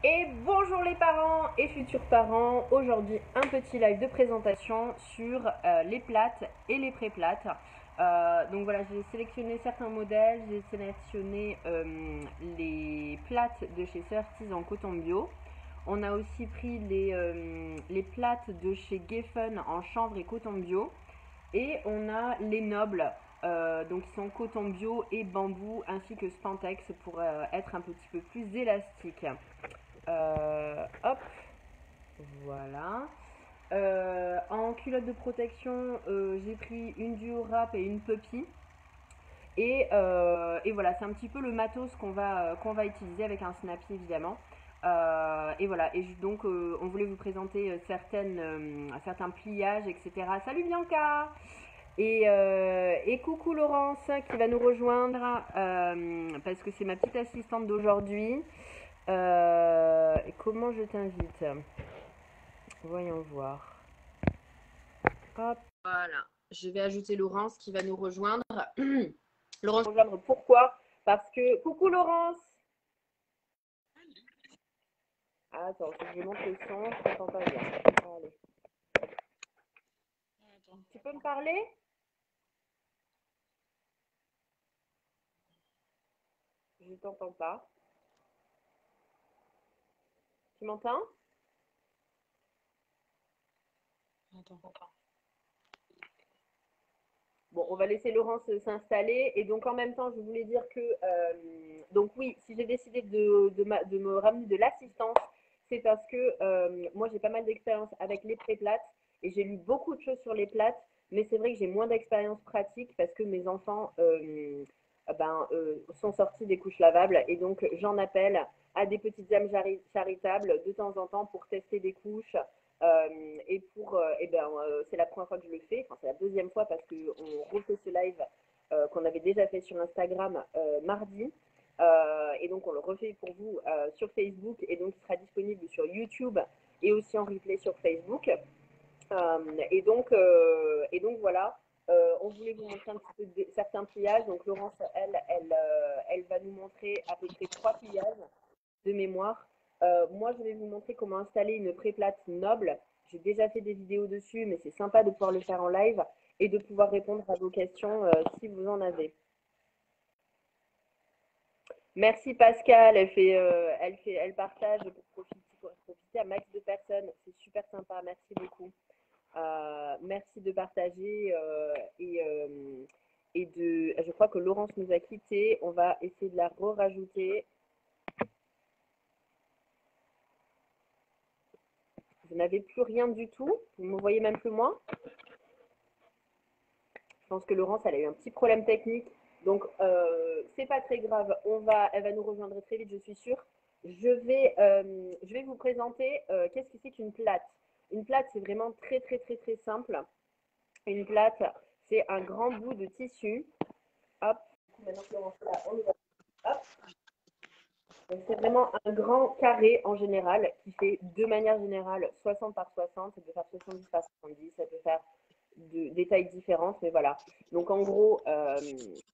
Et bonjour les parents et futurs parents, aujourd'hui un petit live de présentation sur les plates et les pré-plates. Donc voilà, j'ai sélectionné certains modèles, j'ai sélectionné les plates de chez Surtees en coton bio. On a aussi pris les plates de chez Geffen en chanvre et coton bio. Et on a les nobles, donc qui sont coton bio et bambou, ainsi que spandex pour être un petit peu plus élastique. Hop, voilà. En culotte de protection, j'ai pris une duo wrap et une puppy. Et voilà, c'est un petit peu le matos qu'on va utiliser avec un snappy évidemment. Et voilà, donc on voulait vous présenter certains pliages, etc. Salut Bianca! Et coucou Laurence qui va nous rejoindre parce que c'est ma petite assistante d'aujourd'hui. Comment je t'invite? Voyons voir. Hop, voilà. Je vais ajouter Laurence qui va nous rejoindre. Laurence va nous rejoindre pourquoi? Parce que... Coucou Laurence! Ah, attends, faut que je monte le son, je t'entends pas bien. Allez. Tu peux me parler? Je t'entends pas. Tu m'entends? Attends. Bon, on va laisser Laurence s'installer. Et donc, en même temps, je voulais dire que, donc oui, si j'ai décidé de me ramener de l'assistance, c'est parce que moi, j'ai pas mal d'expérience avec les pré-plates et j'ai lu beaucoup de choses sur les plates, mais c'est vrai que j'ai moins d'expérience pratique parce que mes enfants sont sortis des couches lavables et donc j'en appelle à des petites âmes charitables de temps en temps pour tester des couches, c'est la première fois que je le fais, enfin c'est la deuxième fois parce qu'on refait ce live qu'on avait déjà fait sur Instagram mardi. Et donc on le refait pour vous sur Facebook et donc il sera disponible sur YouTube et aussi en replay sur Facebook. Et donc voilà, on voulait vous montrer un petit peu certains pliages. Donc Laurence, elle va nous montrer à peu près 3 pliages de mémoire. Moi, je vais vous montrer comment installer une préplate noble. J'ai déjà fait des vidéos dessus, mais c'est sympa de pouvoir le faire en live et de pouvoir répondre à vos questions si vous en avez. Merci Pascal, elle partage pour profiter à max de personnes. C'est super sympa, merci beaucoup. Merci de partager et de. Je crois que Laurence nous a quittés. On va essayer de la re-rajouter. Vous n'avez plus rien du tout. Vous ne me voyez même plus moi. Je pense que Laurence, elle a eu un petit problème technique. Donc, c'est pas très grave. Elle va nous rejoindre très vite, je suis sûre. Je vais vous présenter qu'est-ce que c'est qu'une plate. Une plate, c'est vraiment très, très, très, très simple. Une plate, c'est un grand bout de tissu. Hop. Maintenant que Laurence est là, on y va. Hop. Donc, c'est vraiment un grand carré en général qui fait de manière générale 60 par 60. Ça peut faire 70 par 70. Ça peut faire des tailles différentes, mais voilà. Donc en gros,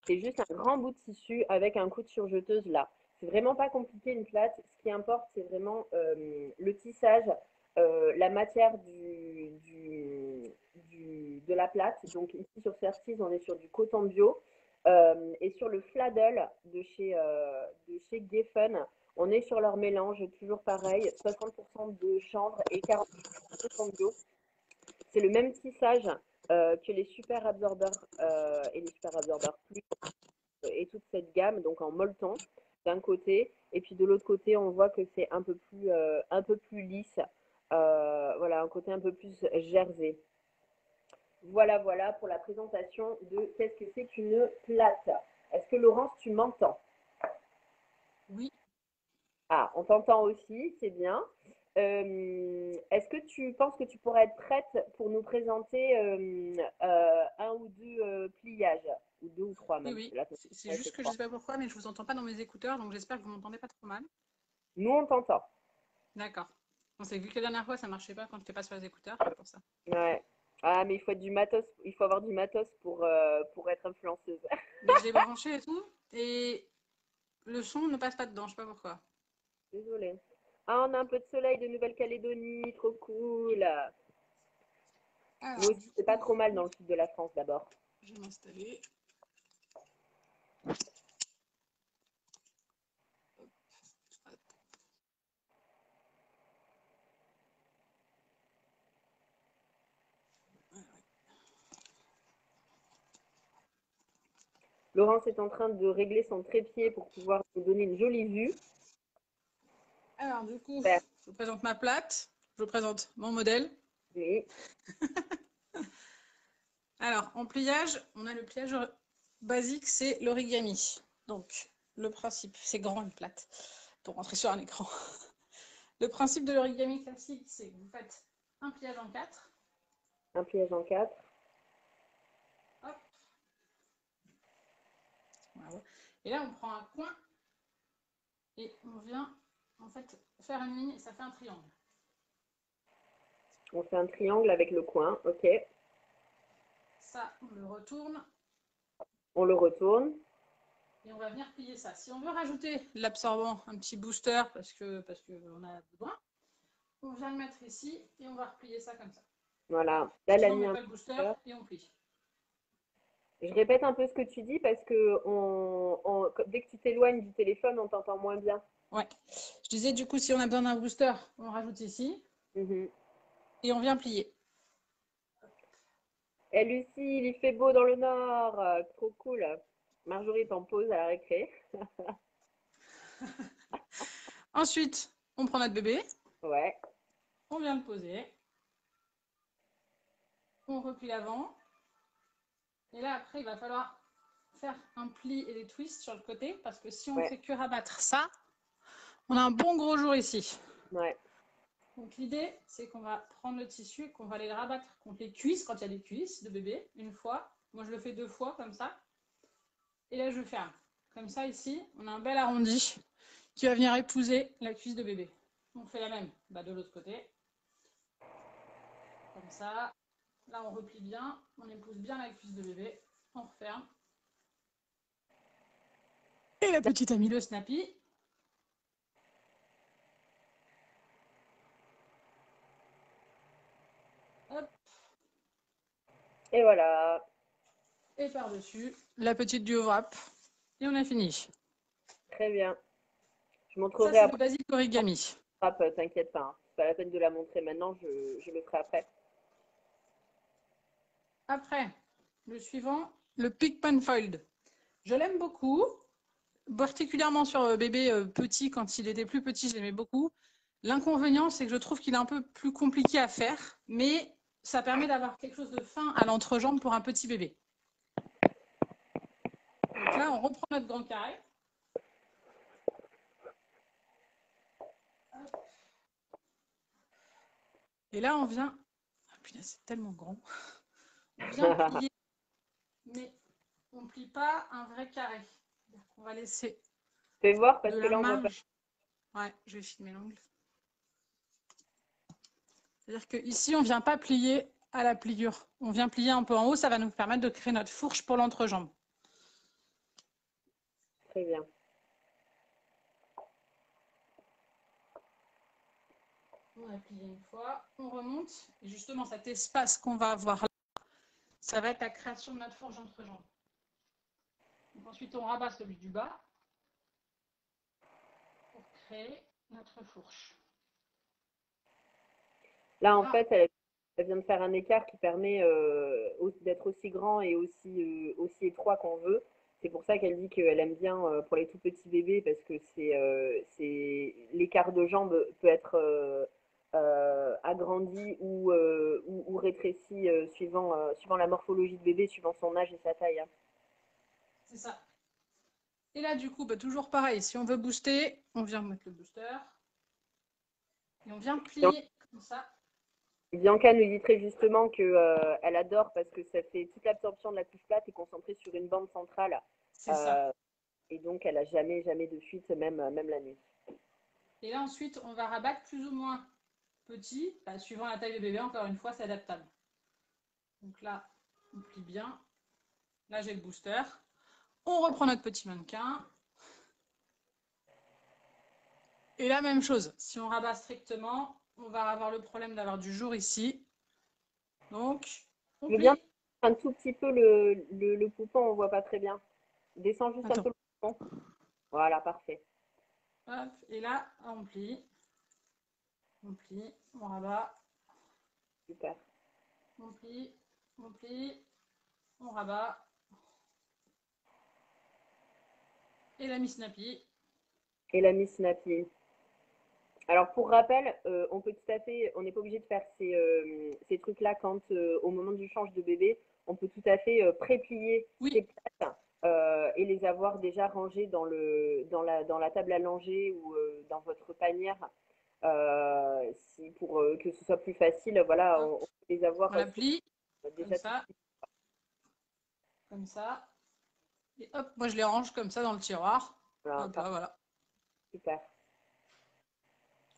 c'est juste un grand bout de tissu avec un coup de surjeteuse là. C'est vraiment pas compliqué une plate. Ce qui importe, c'est vraiment le tissage, la matière de la plate. Donc ici sur Certis, on est sur du coton bio. Et sur le Fladel de chez Geffen, on est sur leur mélange, toujours pareil, 60% de chanvre et 40% de coton bio. C'est le même tissage que les super absorbeurs et les super absorbeurs plus et toute cette gamme, donc en molleton d'un côté, et puis de l'autre côté, on voit que c'est un peu plus lisse. Voilà, un côté un peu plus jersey. Voilà, voilà pour la présentation de qu'est-ce que c'est qu'une plate. Est-ce que Laurence, tu m'entends? Oui, Ah, on t'entend aussi, c'est bien. Est-ce que tu penses que tu pourrais être prête pour nous présenter un ou deux pliages, ou deux ou trois oui, même, parce que oui. là, C'est c'est juste que je trois. sais pas pourquoi, mais je vous entends pas dans mes écouteurs, donc j'espère que vous m'entendez pas trop mal. Nous, on t'entend. D'accord. On s'est vu que la dernière fois, ça marchait pas quand j'étais pas sur les écouteurs, c'est pour ça. Ouais. Ah, mais il faut être du matos, il faut avoir du matos pour être influenceuse. Mais je l'ai branché et tout, et le son ne passe pas dedans, je sais pas pourquoi. Désolée. Ah, on a un peu de soleil de Nouvelle-Calédonie, trop cool. Nous Alors, aussi, du c'est pas coup, trop mal dans le sud de la France d'abord. je vais m'installer. Laurence est en train de régler son trépied pour pouvoir nous donner une jolie vue. Alors, du coup, Super. je vous présente ma plate. Je vous présente mon modèle. Oui. Alors, en pliage, on a le pliage basique, c'est l'origami. Donc, le principe, c'est grand une plate pour rentrer sur un écran. Le principe de l'origami classique, c'est que vous faites un pliage en 4. Un pliage en 4. Hop, voilà. Et là, on prend un coin et on vient en fait faire une ligne et ça fait un triangle. On fait un triangle avec le coin. Ok. Ça, on le retourne On le retourne. et on va venir plier ça. Si on veut rajouter l'absorbant, un petit booster parce que on a besoin, on vient le mettre ici et on va replier ça comme ça. Voilà. Là, elle a Sinon, on mis met un pas le booster booster. et on plie. Je répète un peu ce que tu dis parce que dès que tu t'éloignes du téléphone, on t'entend moins bien. Ouais. Je disais, du coup, si on a besoin d'un booster, on rajoute ici Mhm. et on vient plier. Eh Lucie, il fait beau dans le nord. Trop cool. Marjorie est en pause à la récré. Ensuite, on prend notre bébé, Ouais. on vient le poser, on replie l'avant. Et là, après, il va falloir faire un pli et des twists sur le côté parce que si on Ouais. fait que rabattre ça, on a un bon gros jour ici. Ouais. Donc l'idée, c'est qu'on va prendre le tissu et qu'on va aller le rabattre contre les cuisses, quand il y a des cuisses de bébé, une fois. Moi, je le fais 2 fois, comme ça. Et là, je ferme. Comme ça, ici, on a un bel arrondi qui va venir épouser la cuisse de bébé. On fait la même de l'autre côté. Comme ça. Là, on replie bien. On épouse bien la cuisse de bébé. On referme. Et la petite amie, le snappy. Hop. Et voilà. Et par-dessus, la petite duo wrap. Et on a fini. Très bien. Je Ça, montrerai c'est le après. basique origami. T'inquiète pas. Hein. C'est pas la peine de la montrer maintenant. Je le ferai après. Après, le suivant, le Pig Pan Fold. Je l'aime beaucoup, particulièrement sur bébé petit. Quand il était plus petit, je l'aimais beaucoup. L'inconvénient, c'est que je trouve qu'il est un peu plus compliqué à faire, mais ça permet d'avoir quelque chose de fin à l'entrejambe pour un petit bébé. Donc là, on reprend notre grand carré. Et là, on vient... Ah, putain, c'est tellement grand. On vient plier, mais on ne plie pas un vrai carré. On va laisser Fais voir de parce que la là, on voit pas. marge. Ouais, je vais filmer l'angle. C'est-à-dire qu'ici, on ne vient pas plier à la pliure. On vient plier un peu en haut, ça va nous permettre de créer notre fourche pour l'entrejambe. Très bien. On a plié une fois, on remonte. Et justement, cet espace qu'on va avoir là, ça va être la création de notre fourche d'entrejambe. Donc ensuite, on rabat celui du bas pour créer notre fourche. Là, en Là, fait, elle vient de faire un écart qui permet d'être aussi grand et aussi étroit qu'on veut. C'est pour ça qu'elle dit qu'elle aime bien pour les tout petits bébés parce que c'est l'écart de jambe peut être agrandi ou rétréci suivant la morphologie de bébé, suivant son âge et sa taille. Hein. c'est ça. Et là, du coup, toujours pareil. Si on veut booster, on vient mettre le booster. Et on vient plier comme ça. Bianca nous dit très justement que elle adore parce que ça fait toute l'absorption de la couche plate est concentrée sur une bande centrale. C'est ça. Euh, Et donc, elle a jamais de fuite, même la nuit. Et là, ensuite, on va rabattre plus ou moins petit, suivant la taille du bébé, encore une fois, c'est adaptable. Donc là, on plie bien. Là, j'ai le booster. On reprend notre petit mannequin. Et la même chose, si on rabat strictement, on va avoir le problème d'avoir du jour ici. Donc, on Je veux bien plie. un tout petit peu le poupon, on voit pas très bien. Descends juste un peu Attends. le poupon. Voilà, parfait. Hop, et là, on rabat, Super. on plie, on plie, on rabat. Et la Miss Snappy. Et la Miss Snappy. Alors pour rappel, on peut tout à fait, on n'est pas obligé de faire ces trucs-là quand au moment du change de bébé, on peut tout à fait pré-plier Oui, ces plates et les avoir déjà rangées dans la table à langer ou dans votre panière pour que ce soit plus facile. Voilà, hop, on peut les avoir on la plie, comme déjà tout ça, comme ça. Et hop, moi je les range comme ça dans le tiroir. voilà, Hop là, voilà. super.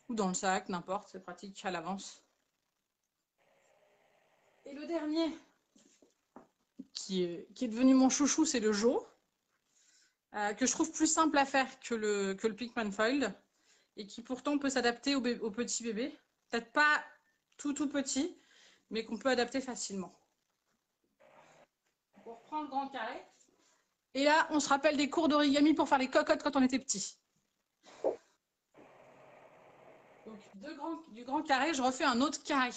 Ou dans le sac, n'importe, c'est pratique à l'avance. Et le dernier, qui est devenu mon chouchou, c'est le Jo, que je trouve plus simple à faire que le Pickman Fold, et qui pourtant peut s'adapter au petit bébé. Peut-être pas tout petit, mais qu'on peut adapter facilement. On reprend le grand carré. Et là, on se rappelle des cours d'origami pour faire les cocottes quand on était petit. Donc, du grand carré, je refais un autre carré.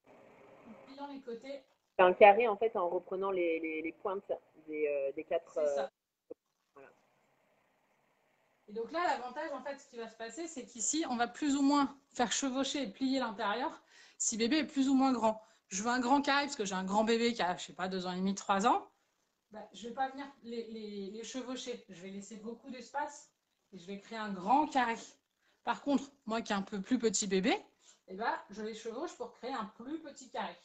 En pliant les côtés, C'est un carré en fait en reprenant les pointes des quatre. c'est ça. Voilà. Et donc là, l'avantage, en fait, ce qui va se passer, c'est qu'ici, on va plus ou moins faire chevaucher et plier l'intérieur si bébé est plus ou moins grand. Je veux un grand carré parce que j'ai un grand bébé qui a, je sais pas, 2 ans et demi, 3 ans. Bah, je ne vais pas venir les chevaucher. Je vais laisser beaucoup d'espace et je vais créer un grand carré. Par contre, moi qui ai un peu plus petit bébé, eh ben, je les chevauche pour créer un plus petit carré.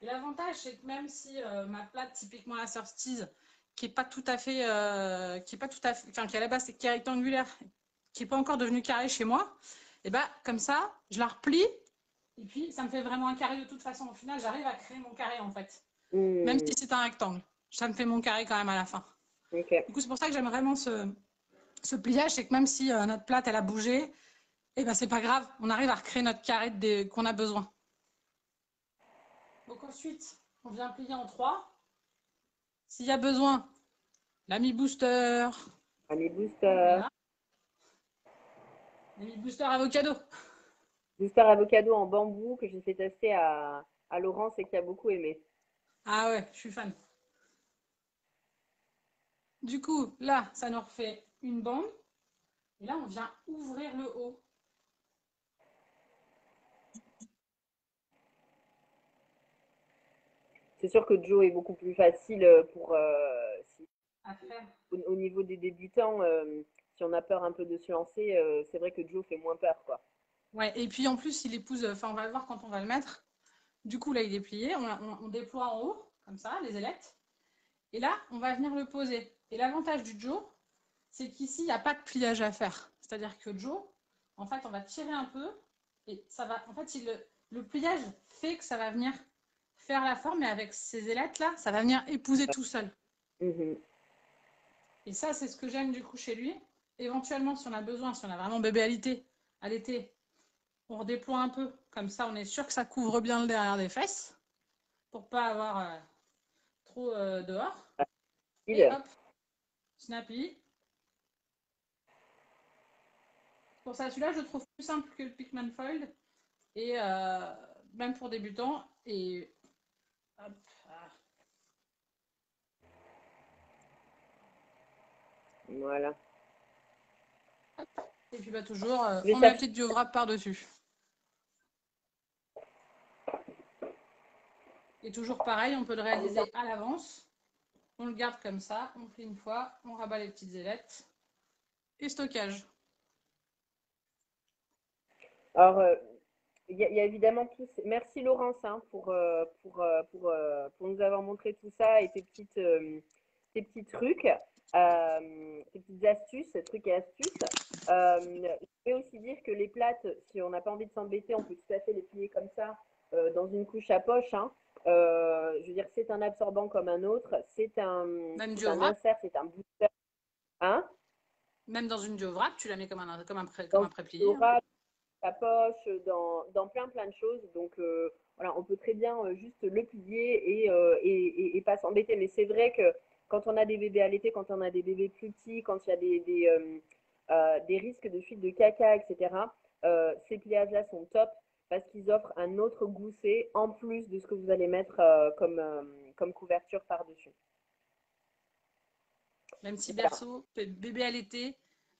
Et l'avantage, c'est que même si ma plate, typiquement la Sœur Steeze, qui est pas tout à fait, enfin qui à la base qui est rectangulaire, qui n'est pas encore devenue carré chez moi, et ben comme ça, je la replie et puis ça me fait vraiment un carré de toute façon. Au final, j'arrive à créer mon carré en fait, même Mmh, si c'est un rectangle. Ça me fait mon carré quand même à la fin. ok. Du coup, c'est pour ça que j'aime vraiment ce pliage, c'est que même si notre plate elle a bougé, et ben c'est pas grave, on arrive à recréer notre carré qu'on a besoin. Donc ensuite, on vient plier en 3. S'il y a besoin, l'ami booster, Ami on met booster. là. L'ami booster avocado. Booster avocado en bambou que j'ai fait tester à Laurence et qui a beaucoup aimé. Ah ouais, je suis fan. Du coup, là, ça nous refait une bande. Et là, on vient ouvrir le haut. C'est sûr que Joe est beaucoup plus facile pour À faire. au niveau des débutants. Si on a peur un peu de se lancer, c'est vrai que Joe fait moins peur, quoi. Ouais, et puis en plus, il épouse, enfin, on va le voir quand on va le mettre. Du coup, là, il est plié. On déploie en haut, comme ça, les ailettes. Et là, on va venir le poser. Et l'avantage du Joe, c'est qu'ici, il n'y a pas de pliage à faire. C'est-à-dire que Joe, en fait, on va tirer un peu et ça va. En fait, le pliage fait que ça va venir faire la forme et avec ces ailettes là, ça va venir épouser tout seul. Mhm. Et ça, c'est ce que j'aime du coup chez lui. Éventuellement, si on a besoin, si on a vraiment bébé à l'été, on redéploie un peu. Comme ça, on est sûr que ça couvre bien le derrière des fesses pour pas avoir trop dehors. Et hop, snappy. Pour ça, celui-là, je le trouve plus simple que le Pickman Fold. Et même pour débutants. Et hop, Voilà. et puis bah, toujours, Je vais on met la chercher. petite diophragme par-dessus. Et toujours pareil, on peut le réaliser à l'avance. On le garde comme ça, on plie une fois, on rabat les petites ailettes. Et stockage. Alors, il y a évidemment tous. Merci Laurence hein, pour nous avoir montré tout ça et tes petits trucs, tes petites astuces, trucs et astuces. Je vais aussi dire que les plates, si on n'a pas envie de s'embêter, on peut tout à fait les plier comme ça dans une couche à poche. Hein. Je veux dire, c'est un absorbant comme un autre, Même c'est un diophragme. insert, c'est un booster. Hein? Même dans une duo-wrap, tu la mets comme Dans un une pré-plié, hein. aura, ta poche, dans plein de choses. Donc voilà, on peut très bien juste le plier et pas s'embêter. Mais c'est vrai que quand on a des bébés allaités, quand on a des bébés plus petits, quand il y a des risques de fuite de caca, etc., ces pliages-là sont top parce qu'ils offrent un autre gousset en plus de ce que vous allez mettre comme couverture par-dessus. Même si Voilà. berceau, bébé allaité,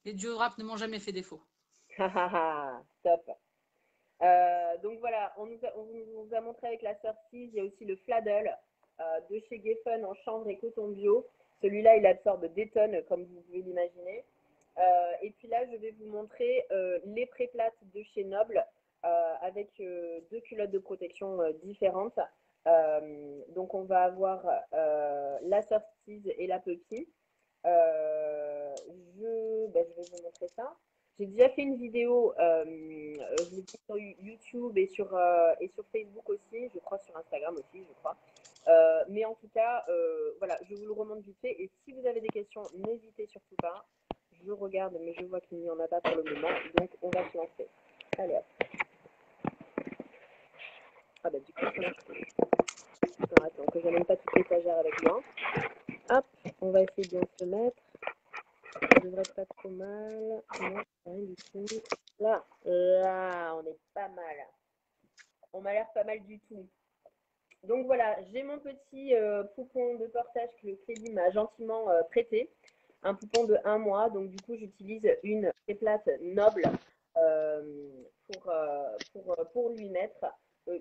les duo-wrap ne m'ont jamais fait défaut. Top. Donc voilà, on vous a montré avec la sortie. Il y a aussi le Fladel de chez Geffen en chanvre et coton bio. Celui-là, il absorbe des tonnes, comme vous pouvez l'imaginer. Et puis là, je vais vous montrer les préplates de chez Noble avec deux culottes de protection différentes. Donc on va avoir la sortie et la puppy. Je vais vous montrer ça. J'ai déjà fait une vidéo, je l'ai fait sur YouTube et sur Facebook aussi, je crois sur Instagram aussi, je crois. Mais en tout cas, voilà, je vous le remonte vite fait. Et si vous avez des questions, n'hésitez surtout pas. Je regarde, mais je vois qu'il n'y en a pas pour le moment. Donc, on va se lancer. Allez, hop. Ah bah du coup, attends, que j'amène pas toute l'étagère avec moi. Hop, on va essayer de bien se mettre. Ça devrait être pas trop mal. Non, rien du tout. Là, on est pas mal. On m'a l'air pas mal du tout. Donc voilà, j'ai mon petit poupon de portage que Clélie m'a gentiment prêté. Un poupon de 1 mois. Donc du coup, j'utilise une préplate Noble pour lui mettre.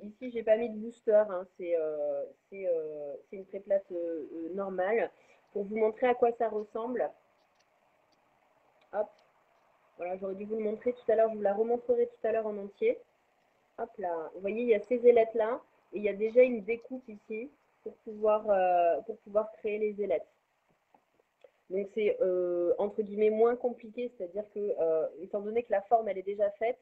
Ici, j'ai pas mis de booster. Hein, c'est une préplate normale. Pour vous montrer à quoi ça ressemble. Hop, voilà, j'aurais dû vous le montrer tout à l'heure. Je vous la remontrerai tout à l'heure en entier. Hop là, vous voyez, il y a ces ailettes là et il y a déjà une découpe ici pour pouvoir créer les ailettes. Donc c'est entre guillemets moins compliqué, c'est-à-dire que étant donné que la forme elle est déjà faite,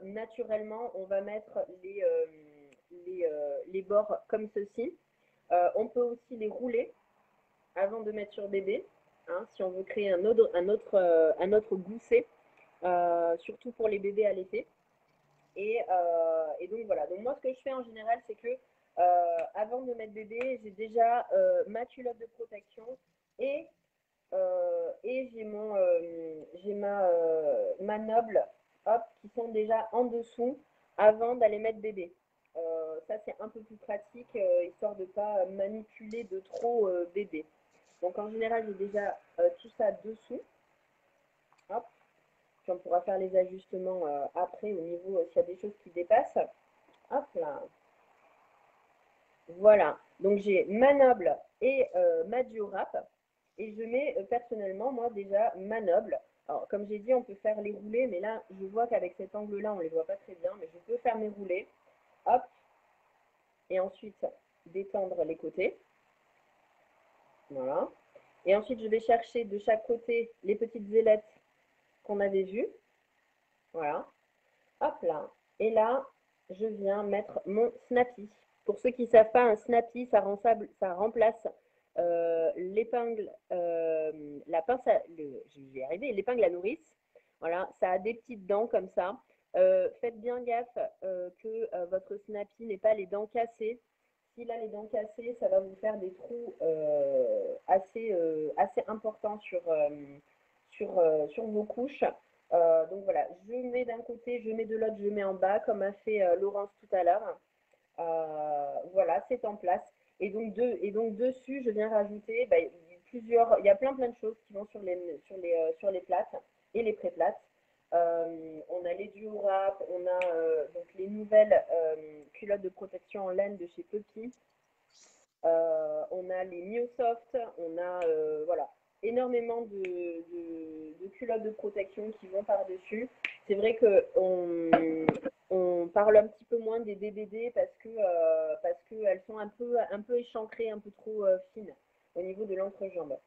naturellement on va mettre les bords comme ceci. On peut aussi les rouler avant de mettre sur bébé, hein, si on veut créer un autre gousset, surtout pour les bébés allaités. Et donc voilà. Donc moi, ce que je fais en général, c'est que avant de mettre bébé, j'ai déjà ma culotte de protection et, et j'ai ma Noble, hop, qui sont déjà en dessous avant d'aller mettre bébé. Ça, c'est un peu plus pratique, histoire de ne pas manipuler de trop bébé. Donc en général, j'ai déjà tout ça dessous. Hop. Puis on pourra faire les ajustements après au niveau s'il y a des choses qui dépassent. Hop là. Voilà. Donc j'ai ma Noble et ma Duo-Wrap. Et je mets personnellement, moi déjà, ma Noble. Alors, comme j'ai dit, on peut faire les roulés, mais là, je vois qu'avec cet angle-là, on ne les voit pas très bien, mais je peux faire mes roulés. Hop. Et ensuite, détendre les côtés. Voilà. Et ensuite, je vais chercher de chaque côté les petites ailettes qu'on avait vues. Voilà. Hop là. Et là, je viens mettre mon snappy. Pour ceux qui ne savent pas, un snappy, ça remplace l'épingle, la pince je vais y arriver, l'épingle à nourrice. Voilà, ça a des petites dents comme ça. Faites bien gaffe que votre snappy n'ait pas les dents cassées. S'il a les dents cassées, ça va vous faire des trous assez importants sur vos couches. Donc voilà, je mets d'un côté, je mets de l'autre, je mets en bas, comme a fait Laurence tout à l'heure. Voilà, c'est en place. Et donc dessus, je viens rajouter il y a plein de choses qui vont sur les plates et les pré-plates. On a les duo-wrap, on a donc les nouvelles culottes de protection en laine de chez Puppy. On a les Miosoft, on a voilà, énormément de culottes de protection qui vont par-dessus. C'est vrai qu'on parle un petit peu moins des DBD parce qu'elles sont un peu échancrées, un peu trop fines au niveau de l'entrejambe.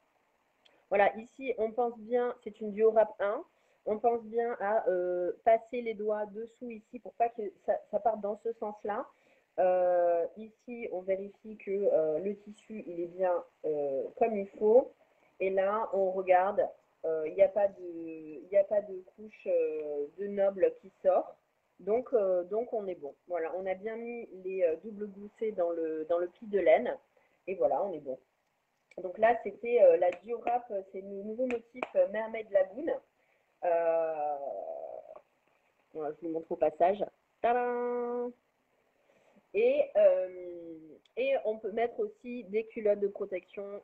Voilà, ici, on pense bien, c'est une Duo-Wrap 1. On pense bien à passer les doigts dessous ici pour pas que ça parte dans ce sens-là. Ici, on vérifie que le tissu, il est bien comme il faut. Et là, on regarde Il n'y a pas de couche de noble qui sort. Donc on est bon. Voilà, on a bien mis les doubles goussets dans le pli de laine. Et voilà, on est bon. Donc là, c'était la Diorap, c'est le nouveau motif Mermaid Lagoon. Euh, voilà, je vous montre au passage. Tadam! Et on peut mettre aussi des culottes de protection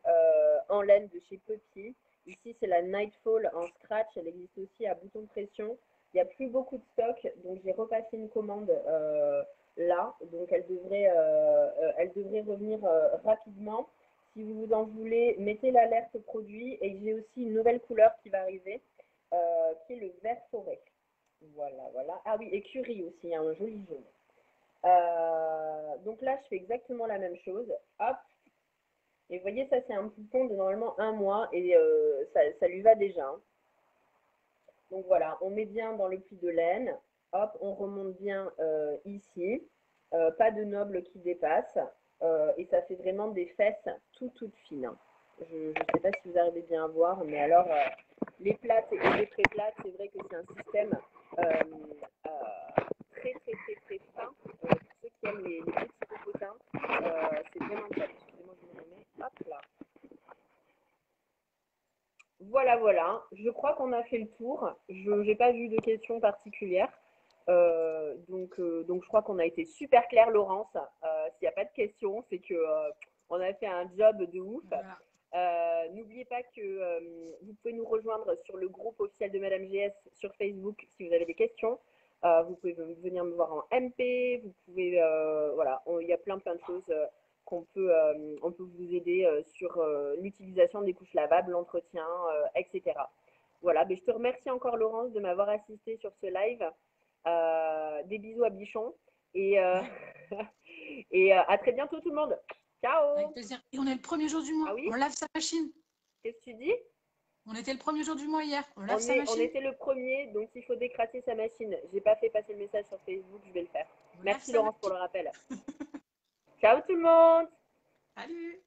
en laine de chez Petit. Ici, c'est la Nightfall en scratch. Elle existe aussi à bouton de pression. Il n'y a plus beaucoup de stock, donc j'ai repassé une commande là. Donc elle devrait revenir rapidement. Si vous en voulez, mettez l'alerte produit. Et j'ai aussi une nouvelle couleur qui va arriver, qui est le vert forêt. Voilà, voilà. Ah oui, écurie aussi, hein, un joli jaune. Donc là, je fais exactement la même chose. Hop. Et vous voyez, ça, c'est un bouton de normalement 1 mois et ça lui va déjà, hein. Donc voilà, on met bien dans le pli de laine. Hop, on remonte bien ici. Pas de noble qui dépasse. Et ça fait vraiment des fesses toutes fines, hein. Je ne sais pas si vous arrivez bien à voir, mais alors les plates et les pré-plates, c'est vrai que c'est un système euh, euh, très fin. Pour ceux qui aiment les petits popotins, c'est vraiment top. Excusez-moi, je me remets. Hop là. Voilà, voilà. Je crois qu'on a fait le tour. Je n'ai pas vu de questions particulières. Donc je crois qu'on a été super clair, Laurence. S'il n'y a pas de questions, c'est que on a fait un job de ouf. Voilà. N'oubliez pas que vous pouvez nous rejoindre sur le groupe officiel de Madame GS sur Facebook si vous avez des questions. Vous pouvez venir me voir en MP. Vous pouvez, voilà, il y a plein de choses on peut vous aider sur l'utilisation des couches lavables, l'entretien, etc. Voilà, mais je te remercie encore Laurence de m'avoir assisté sur ce live. Des bisous à Bichon et, Ouais, et à très bientôt tout le monde. avec Ciao. plaisir. Et on est le premier jour du Ah mois. oui, On lave sa machine. qu'est-ce que tu dis? On était le premier jour du mois hier. On lave sa On machine. était le premier, donc il faut décrasser sa machine. J'ai pas fait passer le message sur Facebook, je vais le faire. On lave Merci sa Laurence pour machine. le rappel. Ciao tout le monde. Salut.